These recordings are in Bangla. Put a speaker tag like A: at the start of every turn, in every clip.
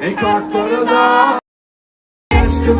A: Ey kartlara da eski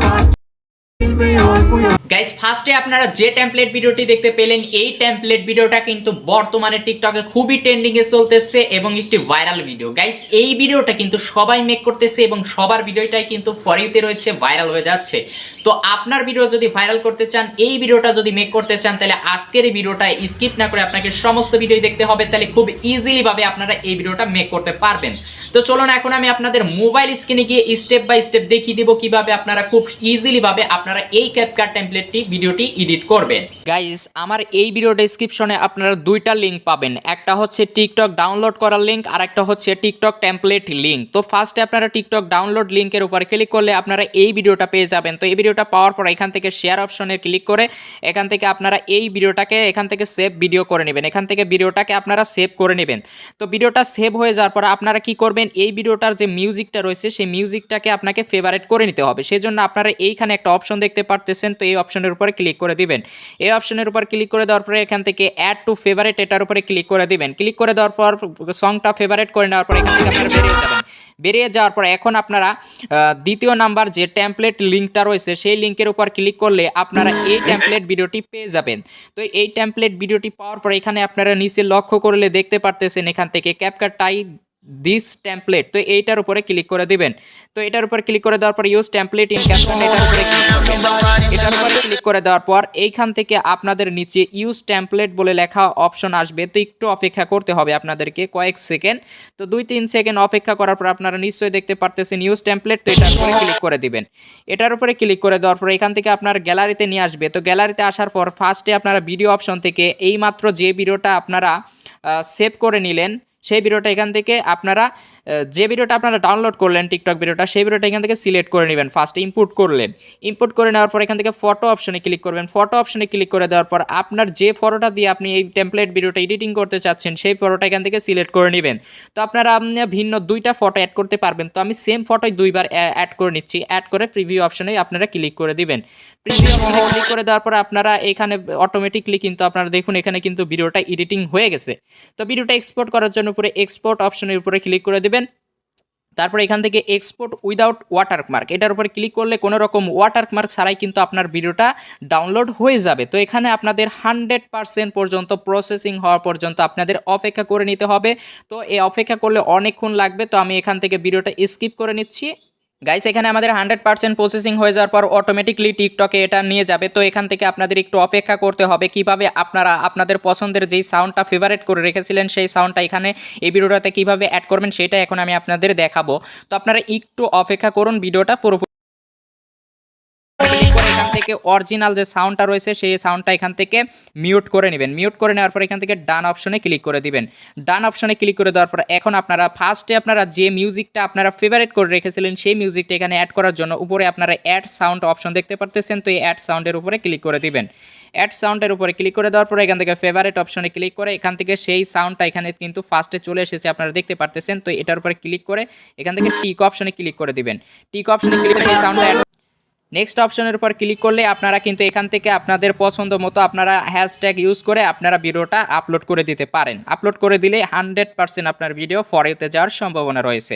B: guys ফার্স্টে আপনারা যে টেমপ্লেট ভিডিওটি দেখতে পেলেন এই টেমপ্লেট ভিডিওটা কিন্তু বর্তমানে টিকটকে খুবই ট্রেন্ডিং এ চলতেছে এবং একটি ভাইরাল ভিডিও। গাইজ এই ভিডিওটা কিন্তু সবাই মেক করতেছে এবং সবার ভিডিওটাই কিন্তু ফর ইউতে রয়েছে, ভাইরাল হয়ে যাচ্ছে। তো আপনার ভিডিও যদি ভাইরাল করতে চান, এই ভিডিওটা যদি মেক করতে চান, তাহলে আজকের এই ভিডিওটা স্কিপ না করে আপনাকে সমস্ত ভিডিও দেখতে হবে, তাহলে খুব ইজিলি ভাবে আপনারা এই ভিডিওটা মেক করতে পারবেন। তো চলুন এখন আমি আপনাদের মোবাইল স্ক্রিনে গিয়ে স্টেপ বাই স্টেপ দেখিয়ে দিব কিভাবে আপনারা খুব ইজিলি ভাবে আপনারা এই ক্যাপকাট টেমপ্লেটটি ভিডিওটি এডিট করবেন। গাইস আমার এই ভিডিও ডেসক্রিপশনে আপনারা দুইটা লিংক পাবেন, একটা হচ্ছে টিকটক ডাউনলোড করার লিংক আর একটা হচ্ছে টিকটক টেমপ্লেট লিংক। তো ফার্স্টে আপনারা টিকটক ডাউনলোড লিংকের উপর ক্লিক করলে আপনারা এই ভিডিওটা পেয়ে যাবেন। তো এই ভিডিওটা পাওয়ার পর এখান থেকে শেয়ার অপশনে ক্লিক করে এখান থেকে আপনারা এই ভিডিওটাকে এখান থেকে সেভ ভিডিও করে নেবেন, এখান থেকে ভিডিওটাকে আপনারা সেভ করে নেবেন। তো ভিডিওটা সেভ হয়ে যাওয়ার পর আপনারা কি করবেন, এই ভিডিওটার যে মিউজিকটা রয়েছে সেই মিউজিকটাকে আপনাকে ফেভারিট করে নিতে হবে। সেজন্য আপনারা এইখানে একটা অপশন দেখতে পারতেছেন, তো এই অপশনের উপরে ক্লিক করে দিবেন। এই অপশনের উপর ক্লিক করে দেওয়ার পরে এখান থেকে অ্যাড টু ফেভারিট এটার উপরে ক্লিক করে দিবেন। ক্লিক করে দেওয়ার পর সংটা ফেভারিট করে নেওয়ার পর এখান থেকে আপনারা বেরিয়ে যাবেন। বেরিয়ে যাওয়ার পর এখন আপনারা দ্বিতীয় নাম্বার যে টেমপ্লেট লিঙ্কটা রয়েছে সেই লিঙ্কের উপর ক্লিক করলে আপনারা এই টেমপ্লেট ভিডিওটি পেয়ে যাবেন। তো এই টেমপ্লেট ভিডিওটি পাওয়ার পর এখানে আপনারা নিচে লক্ষ্য করলে দেখতে পারতেছেন এখান থেকে ক্যাপকাট টাই দিস টেমপ্লেট, তো এইটার উপরে ক্লিক করে দিবেন। তো এটার উপর ক্লিক করে দেওয়ার পর ইউজ টেমপ্লেট ইন ক্যাপকাট এটার উপরে ক্লিক করবেন। এটার উপরে ক্লিক করে দেওয়ার পর এইখান থেকে আপনাদের নিচে ইউজ টেমপ্লেট বলে লেখা অপশন আসবে। তো একটু অপেক্ষা করতে হবে আপনাদেরকে কয়েক সেকেন্ড, তো 2-3 সেকেন্ড অপেক্ষা করার পর আপনারা নিশ্চয়ই দেখতে পারতেছেন ইউজ টেমপ্লেট। তো এটার উপরে ক্লিক করে দিবেন। এটার উপরে ক্লিক করে দেওয়ার পর এখান থেকে আপনার গ্যালারিতে নিয়ে আসবে। তো গ্যালারিতে আসার পর ফার্স্টে আপনারা ভিডিও অপশন থেকে এইমাত্র যে ভিডিওটা আপনারা সেভ করে নিলেন সেই ভিডিওটা এখান থেকে আপনারা যে ভিডিওটা আপনারা ডাউনলোড করলেন টিকটক ভিডিওটা, সেই ভিডিওটা এখান থেকে সিলেক্ট করে নেবেন। ফার্স্টে ইম্পোর্ট করলেন, ইম্পোর্ট করে নেওয়ার পর এখান থেকে ফটো অপশনে ক্লিক করবেন। ফটো অপশনে ক্লিক করে দেওয়ার পর আপনার যে ফটোটা দিয়ে আপনি এই টেমপ্লেট ভিডিওটা এডিটিং করতে চাচ্ছেন সেই ফটোটা এখান থেকে সিলেক্ট করে নেবেন। তো আপনারা ভিন্ন দুইটা ফটো অ্যাড করতে পারবেন। তো আমি সেম ফটোই দুইবার অ্যাড করে নিচ্ছি। অ্যাড করে প্রিভিউ অপশনে আপনারা ক্লিক করে দিবেন। প্রিভিউ অপশনে ক্লিক করে দেওয়ার পর আপনারা এখানে অটোমেটিকলি কিন্তু আপনারা দেখুন এখানে কিন্তু ভিডিওটা এডিটিং হয়ে গেছে। তো ভিডিওটা এক্সপোর্ট করার জন্য উপরে এক্সপোর্ট অপশনের উপরে ক্লিক করে দিবেন। তারপর এখান থেকে এক্সপোর্ট উইদাউট ওয়াটারমার্ক এটার উপরে ক্লিক করলে কোনো রকম ওয়াটারমার্ক ছাড়াই কিন্তু আপনার ভিডিওটা ডাউনলোড হয়ে যাবে। তো এখানে আপনাদের 100% পর্যন্ত প্রসেসিং হওয়া পর্যন্ত আপনাদের অপেক্ষা করে নিতে হবে। তো এই অপেক্ষা করলে অনেকক্ষণ লাগবে, তো আমি এখান থেকে ভিডিওটা স্কিপ করে নিচ্ছি। গাইস এখানে আমাদের 100% প্রসেসিং হয়ে যাওয়ার পর অটোমেটিকলি টিকটকে এটা নিয়ে যাবে। তো এখান থেকে আপনাদের একটু অপেক্ষা করতে হবে। কিভাবে আপনারা আপনাদের পছন্দের যেই সাউন্ডটা ফেভারিট করে রেখেছিলেন সেই সাউন্ডটা এখানে এই ভিডিওটাতে কিভাবে অ্যাড করবেন সেটা এখন আমি আপনাদের দেখাবো। তো আপনারা একটু অপেক্ষা করুন, ভিডিওটা পুরোপুরি এখান থেকে অরিজিনাল যে সাউন্ডটা রয়েছে সেই সাউন্ডটা এখান থেকে মিউট করে নেবেন। মিউট করে নেওয়ার পর এখান থেকে ডান অপশনে ক্লিক করে দিবেন। ডান অপশনে ক্লিক করে দেওয়ার পর এখন আপনারা ফার্স্টে আপনারা যে মিউজিকটা আপনারা ফেভারিট করে রেখেছিলেন সেই মিউজিকটা এখানে অ্যাড করার জন্য উপরে আপনারা অ্যাড সাউন্ড অপশন দেখতে পারতেছেন। তো এই অ্যাড সাউন্ডের উপরে ক্লিক করে দিবেন। অ্যাড সাউন্ডের উপরে ক্লিক করে দেওয়ার পর এখান থেকে ফেভারিট অপশনে ক্লিক করে এখান থেকে সেই সাউন্ডটা এখানে কিন্তু ফার্স্টে চলে এসেছে আপনারা দেখতে পারতেছেন। তো এটার উপরে ক্লিক করে এখান থেকে টিক অপশনে ক্লিক করে দিবেন। টিক অপশনে ক্লিক করে এই সাউন্ডটা নেক্সট অপশনের উপর ক্লিক করলে আপনারা কিন্তু এখান থেকে আপনাদের পছন্দ মতো আপনারা হ্যাশট্যাগ ইউজ করে আপনারা ভিডিওটা আপলোড করে দিতে পারেন। আপলোড করে দিলে 100% আপনার ভিডিও ফর ইউতে যাওয়ার সম্ভাবনা রয়েছে।